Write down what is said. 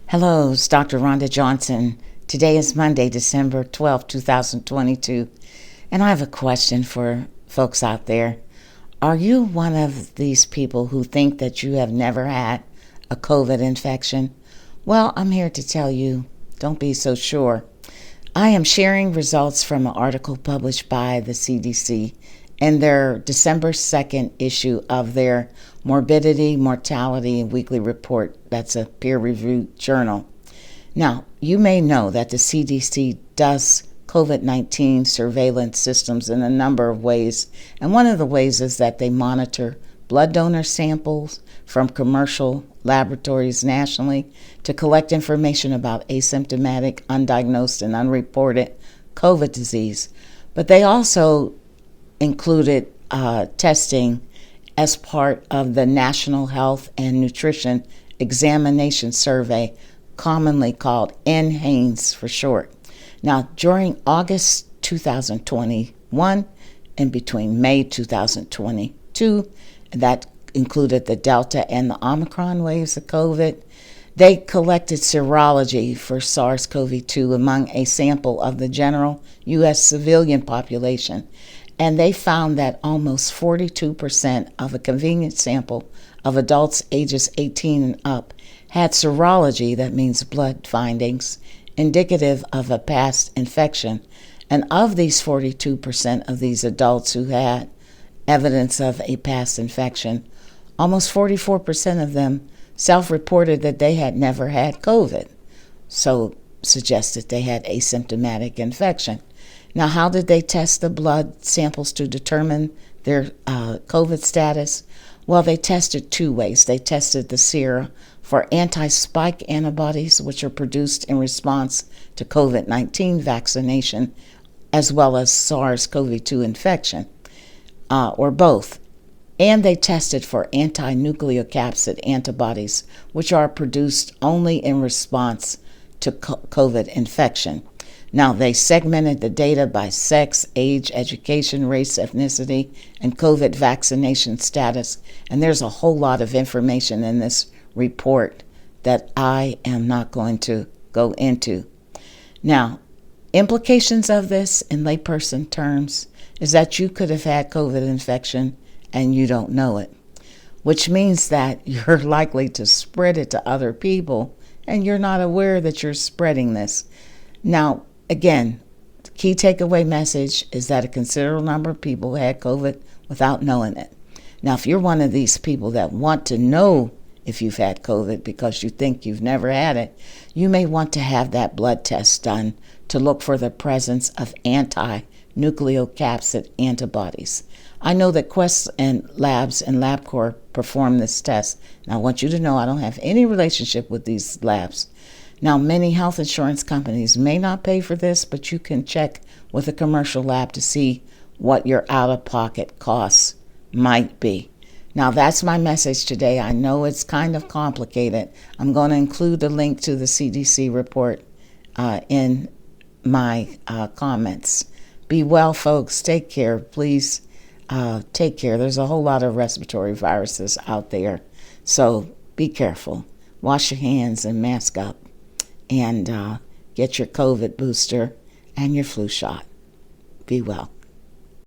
Hello, it's Dr. Rhonda Johnson. Today is Monday, December 12, 2022, and I have a question for folks out there. Are you one of these people who think that you have never had a COVID infection? Well, I'm here to tell you, don't be so sure. I am sharing results from an article published by the CDC in their December 2nd issue of their Morbidity, Mortality Weekly Report. That's a peer-reviewed journal. Now, you may know that the CDC does COVID-19 surveillance systems in a number of ways, and one of the ways is that they monitor blood donor samples from commercial laboratories nationally to collect information about asymptomatic, undiagnosed, and unreported COVID disease. But they also included testing as part of the National Health and Nutrition Examination Survey, commonly called NHANES for short. Now, during August 2021 and between May 2022, that included the Delta and the Omicron waves of COVID, they collected serology for SARS-CoV-2 among a sample of the general U.S. civilian population, and they found that almost 42% of a convenient sample of adults ages 18 and up had serology, that means blood findings, indicative of a past infection. And of these 42% of these adults who had evidence of a past infection, almost 44% of them self-reported that they had never had COVID, so suggested they had asymptomatic infection. Now, how did they test the blood samples to determine their COVID status? Well, they tested two ways. They tested the sera for anti-spike antibodies, which are produced in response to COVID-19 vaccination, as well as SARS-CoV-2 infection, or both. And they tested for anti-nucleocapsid antibodies, which are produced only in response to COVID infection. Now, they segmented the data by sex, age, education, race, ethnicity, and COVID vaccination status. And there's a whole lot of information in this report that I am not going to go into. Now, implications of this in layperson terms is that you could have had COVID infection and you don't know it, which means that you're likely to spread it to other people and you're not aware that you're spreading this. Now, again, the key takeaway message is that a considerable number of people had COVID without knowing it. Now, if you're one of these people that want to know if you've had COVID because you think you've never had it, you may want to have that blood test done to look for the presence of anti-nucleocapsid antibodies. I know that Quest and Labs and LabCorp perform this test. Now, I want you to know I don't have any relationship with these labs. Now, many health insurance companies may not pay for this, but you can check with a commercial lab to see what your out-of-pocket costs might be. Now, that's my message today. I know it's kind of complicated. I'm going to include a link to the CDC report in my comments. Be well, folks. Take care. Please take care. There's a whole lot of respiratory viruses out there, so be careful. Wash your hands and mask up. And get your COVID booster and your flu shot. Be well.